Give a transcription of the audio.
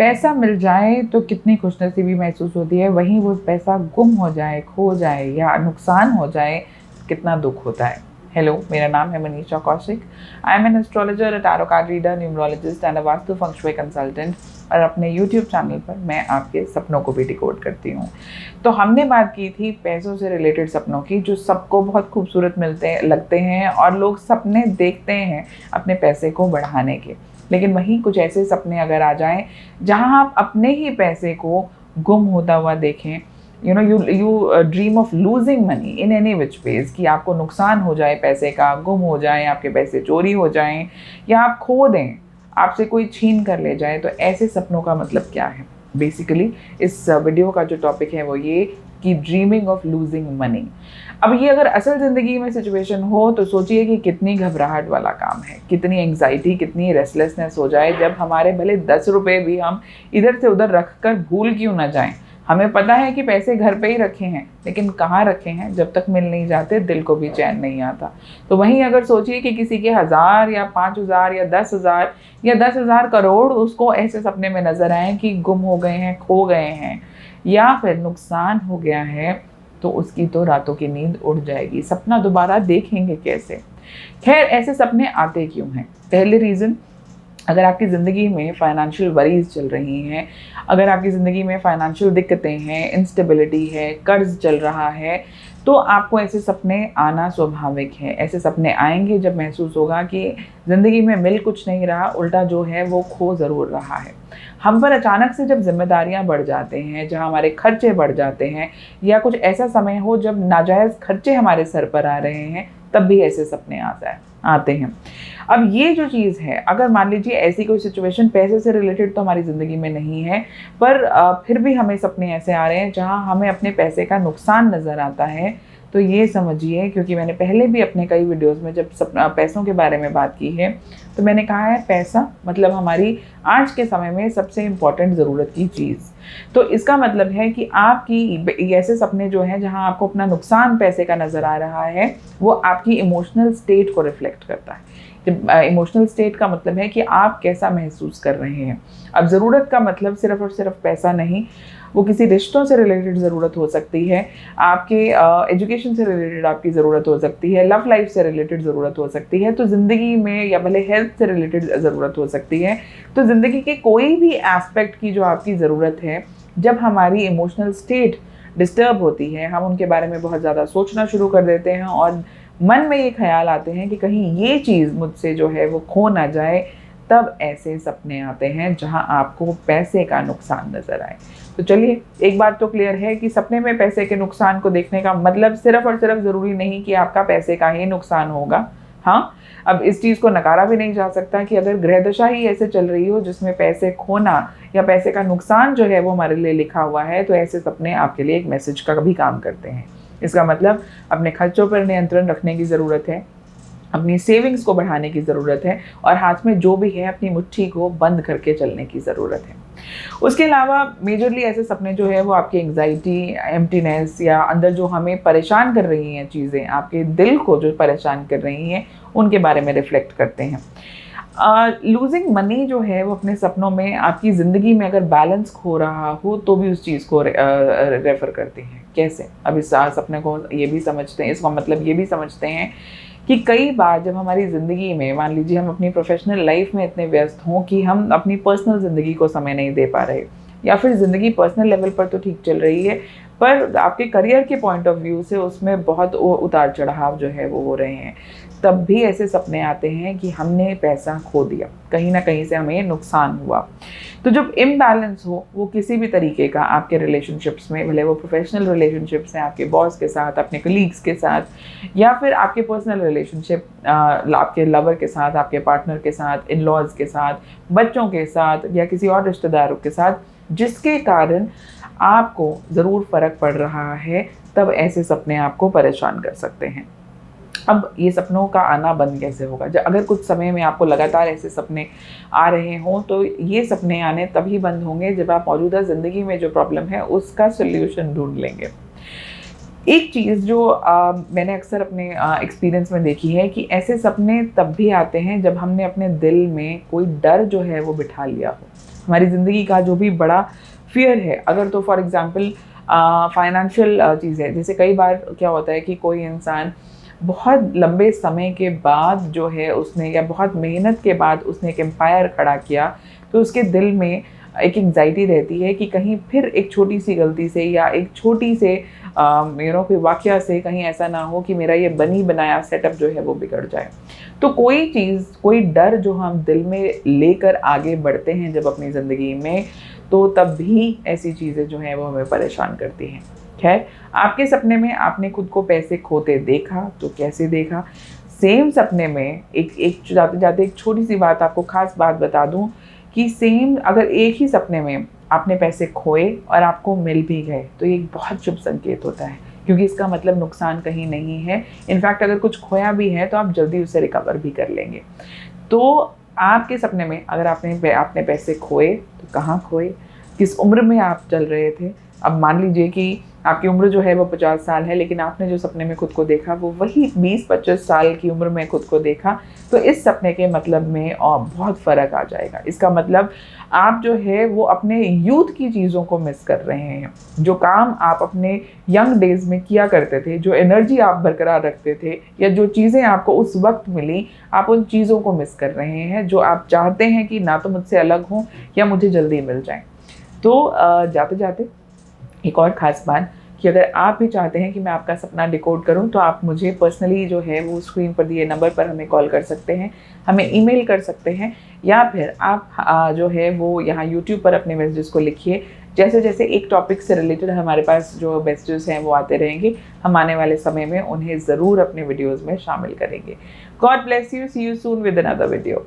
पैसा मिल जाए तो कितनी खुशनसीबी महसूस होती है, वहीं वो पैसा गुम हो जाए, खो जाए या नुकसान हो जाए, कितना दुख होता है। हेलो, मेरा नाम है Manisha Kaushik. I am an astrologer, a tarot card reader, numerologist and a vastu feng shui consultant. और अपने यूट्यूब चैनल पर मैं आपके सपनों को भी डिकोड करती हूँ। तो हमने बात की थी पैसों से रिलेटेड सपनों की, जो सबको बहुत खूबसूरत लगते हैं और लोग सपने देखते हैं अपने पैसे को बढ़ाने के। लेकिन वहीं कुछ ऐसे सपने अगर आ जाएं जहां आप अपने ही पैसे को गुम होता हुआ देखें, you dream of losing money in any which ways, कि आपको नुकसान हो जाए, पैसे का गुम हो जाए, आपके पैसे चोरी हो जाएं या आप खो दें, आपसे कोई छीन कर ले जाए, तो ऐसे सपनों का मतलब क्या है। बेसिकली इस वीडियो का जो टॉपिक है वो ये कि ड्रीमिंग ऑफ लूजिंग मनी। अब ये अगर असल ज़िंदगी में सिचुएशन हो तो सोचिए कि कितनी घबराहट वाला काम है, कितनी एंग्जाइटी, कितनी रेस्टलेसनेस हो जाए जब हमारे भले 10 रुपये भी हम इधर से उधर रख कर भूल क्यों ना जाएं। हमें पता है कि पैसे घर पे ही रखे हैं, लेकिन कहाँ रखे हैं, जब तक मिल नहीं जाते दिल को भी चैन नहीं आता। तो वहीं अगर सोचिए कि किसी के 1000 या 5000 या 10,000 या 10,000 करोड़ उसको ऐसे सपने में नजर आए कि गुम हो गए हैं, खो गए हैं या फिर नुकसान हो गया है, तो उसकी तो रातों की नींद उड़ जाएगी। सपना दोबारा देखेंगे कैसे। खैर, ऐसे सपने आते क्यों हैं? पहले रीज़न, अगर आपकी ज़िंदगी में फाइनेंशियल वरीज चल रही हैं, अगर आपकी ज़िंदगी में फाइनेंशियल दिक्कतें हैं, इंस्टेबिलिटी है, कर्ज चल रहा है, तो आपको ऐसे सपने आना स्वाभाविक है। ऐसे सपने आएंगे जब महसूस होगा कि ज़िंदगी में मिल कुछ नहीं रहा, उल्टा जो है वो खो ज़रूर रहा है। हम पर अचानक से जब जिम्मेदारियां बढ़ जाते हैं, जहां हमारे खर्चे बढ़ जाते हैं, या कुछ ऐसा समय हो जब नाजायज़ खर्चे हमारे सर पर आ रहे हैं, तब भी ऐसे सपने आते हैं। अब ये जो चीज़ है, अगर मान लीजिए ऐसी कोई सिचुएशन पैसे से रिलेटेड तो हमारी ज़िंदगी में नहीं है, पर फिर भी हमें सपने ऐसे आ रहे हैं जहां हमें अपने पैसे का नुकसान नज़र आता है, तो ये समझिए, क्योंकि मैंने पहले भी अपने कई वीडियोस में जब पैसों के बारे में बात की है, तो मैंने कहा है पैसा मतलब हमारी आज के समय में सबसे इम्पॉर्टेंट ज़रूरत की चीज़। तो इसका मतलब है कि आपकी ऐसे सपने जो हैं जहां आपको अपना नुकसान पैसे का नज़र आ रहा है, वो आपकी इमोशनल स्टेट को रिफ्लेक्ट करता है। इमोशनल स्टेट का मतलब है कि आप कैसा महसूस कर रहे हैं। अब ज़रूरत का मतलब सिर्फ और सिर्फ पैसा नहीं, वो किसी रिश्तों से रिलेटेड ज़रूरत हो सकती है, आपके एजुकेशन से रिलेटेड आपकी ज़रूरत हो सकती है, लव लाइफ से रिलेटेड ज़रूरत हो सकती है, तो ज़िंदगी में, या भले हेल्थ से रिलेटेड ज़रूरत हो सकती है। तो ज़िंदगी के कोई भी एस्पेक्ट की जो आपकी ज़रूरत है, जब हमारी इमोशनल स्टेट डिस्टर्ब होती है, हम उनके बारे में बहुत ज़्यादा सोचना शुरू कर देते हैं और मन में ये ख्याल आते हैं कि कहीं ये चीज़ मुझसे जो है वो खो ना जाए, तब ऐसे सपने आते हैं जहां आपको पैसे का नुकसान नज़र आए। तो चलिए, एक बात तो क्लियर है कि सपने में पैसे के नुकसान को देखने का मतलब सिर्फ और सिर्फ ज़रूरी नहीं कि आपका पैसे का ही नुकसान होगा। हाँ, अब इस चीज़ को नकारा भी नहीं जा सकता कि अगर ग्रह दशा ही ऐसे चल रही हो जिसमें पैसे खोना या पैसे का नुकसान जो है वो हमारे लिए लिखा हुआ है, तो ऐसे सपने आपके लिए एक मैसेज का भी काम करते हैं। इसका मतलब अपने खर्चों पर नियंत्रण रखने की ज़रूरत है, अपनी सेविंग्स को बढ़ाने की ज़रूरत है, और हाथ में जो भी है अपनी मुट्ठी को बंद करके चलने की ज़रूरत है। उसके अलावा मेजरली ऐसे सपने जो है वो आपकी एंग्जाइटी, एम्प्टीनेस, या अंदर जो हमें परेशान कर रही हैं चीज़ें, आपके दिल को जो परेशान कर रही हैं, उनके बारे में रिफ्लेक्ट करते हैं। लूजिंग मनी जो है वो अपने सपनों में आपकी ज़िंदगी में अगर बैलेंस खो रहा हो तो भी उस चीज़ को रेफ़र करती हैं। कैसे? अब इस सपने को ये भी समझते हैं, इसका मतलब ये भी समझते हैं कि कई बार जब हमारी ज़िंदगी में, मान लीजिए हम अपनी प्रोफेशनल लाइफ में इतने व्यस्त हों कि हम अपनी पर्सनल ज़िंदगी को समय नहीं दे पा रहे, या फिर ज़िंदगी पर्सनल लेवल पर तो ठीक चल रही है, पर आपके करियर के पॉइंट ऑफ व्यू से उसमें बहुत उतार चढ़ाव जो है वो हो रहे हैं, तब भी ऐसे सपने आते हैं कि हमने पैसा खो दिया, कहीं ना कहीं से हमें नुकसान हुआ। तो जब इम्बैलेंस हो वो किसी भी तरीके का आपके रिलेशनशिप्स में, भले वो प्रोफेशनल रिलेशनशिप्स हैं आपके बॉस के साथ, अपने कलीग्स के साथ, या फिर आपके पर्सनल रिलेशनशिप आपके लवर के साथ, आपके पार्टनर के साथ, इन लॉज के साथ, बच्चों के साथ, या किसी और रिश्तेदारों के साथ, जिसके कारण आपको ज़रूर फ़र्क पड़ रहा है, तब ऐसे सपने आपको परेशान कर सकते हैं। अब ये सपनों का आना बंद कैसे होगा? अगर कुछ समय में आपको लगातार ऐसे सपने आ रहे हों, तो ये सपने आने तभी बंद होंगे जब आप मौजूदा ज़िंदगी में जो प्रॉब्लम है उसका सॉल्यूशन ढूंढ लेंगे। एक चीज़ जो मैंने अक्सर अपने एक्सपीरियंस में देखी है कि ऐसे सपने तब भी आते हैं जब हमने अपने दिल में कोई डर जो है वो बिठा लिया हो। हमारी ज़िंदगी का जो भी बड़ा फियर है, अगर तो फॉर एग्ज़ाम्पल फाइनेंशियल चीज़ें, जैसे कई बार क्या होता है कि कोई इंसान बहुत लंबे समय के बाद जो है उसने, या बहुत मेहनत के बाद उसने एक एम्पायर खड़ा किया, तो उसके दिल में एक एंग्जाइटी रहती है कि कहीं फिर एक छोटी सी गलती से या एक छोटी से कोई वाक़या से कहीं ऐसा ना हो कि मेरा ये बनी बनाया सेटअप जो है वो बिगड़ जाए। तो कोई चीज़, कोई डर जो हम दिल में लेकर आगे बढ़ते हैं जब अपनी ज़िंदगी में, तो तब भी ऐसी चीज़ें जो हैं वो हमें परेशान करती हैं। खैर, आपके सपने में आपने खुद को पैसे खोते देखा तो कैसे देखा? सेम सपने में एक जाते-जाते एक छोटी-सी बात, आपको ख़ास बात बता दूँ कि सेम अगर एक ही सपने में आपने पैसे खोए और आपको मिल भी गए, तो ये एक बहुत शुभ संकेत होता है, क्योंकि इसका मतलब नुकसान कहीं नहीं है। इनफैक्ट अगर कुछ खोया भी है तो आप जल्दी उसे रिकवर भी कर लेंगे। तो आपके सपने में अगर आपने पैसे खोए तो कहाँ खोए? किस उम्र में आप चल रहे थे? अब मान लीजिए कि आपकी उम्र जो है वो 50 साल है, लेकिन आपने जो सपने में खुद को देखा वो वही 20-25 साल की उम्र में खुद को देखा, तो इस सपने के मतलब में बहुत फ़र्क आ जाएगा। इसका मतलब आप जो है वो अपने यूथ की चीज़ों को मिस कर रहे हैं। जो काम आप अपने यंग डेज़ में किया करते थे, जो एनर्जी आप बरकरार रखते थे, या जो चीज़ें आपको उस वक़्त मिली, आप उन चीज़ों को मिस कर रहे हैं, जो आप चाहते हैं कि ना तो मुझसे अलग हों या मुझे जल्दी मिल जाएँ। तो जाते-जाते एक और ख़ास बात, कि अगर आप भी चाहते हैं कि मैं आपका सपना डिकोड करूं, तो आप मुझे पर्सनली जो है वो स्क्रीन पर दिए नंबर पर हमें कॉल कर सकते हैं, हमें ईमेल कर सकते हैं, या फिर आप जो है वो यहाँ यूट्यूब पर अपने मैसेजेस को लिखिए। जैसे जैसे एक टॉपिक से रिलेटेड हमारे पास जो मैसेजेस हैं वो आते रहेंगे, हम आने वाले समय में उन्हें ज़रूर अपने वीडियोज़ में शामिल करेंगे। God bless you, see you soon with another video.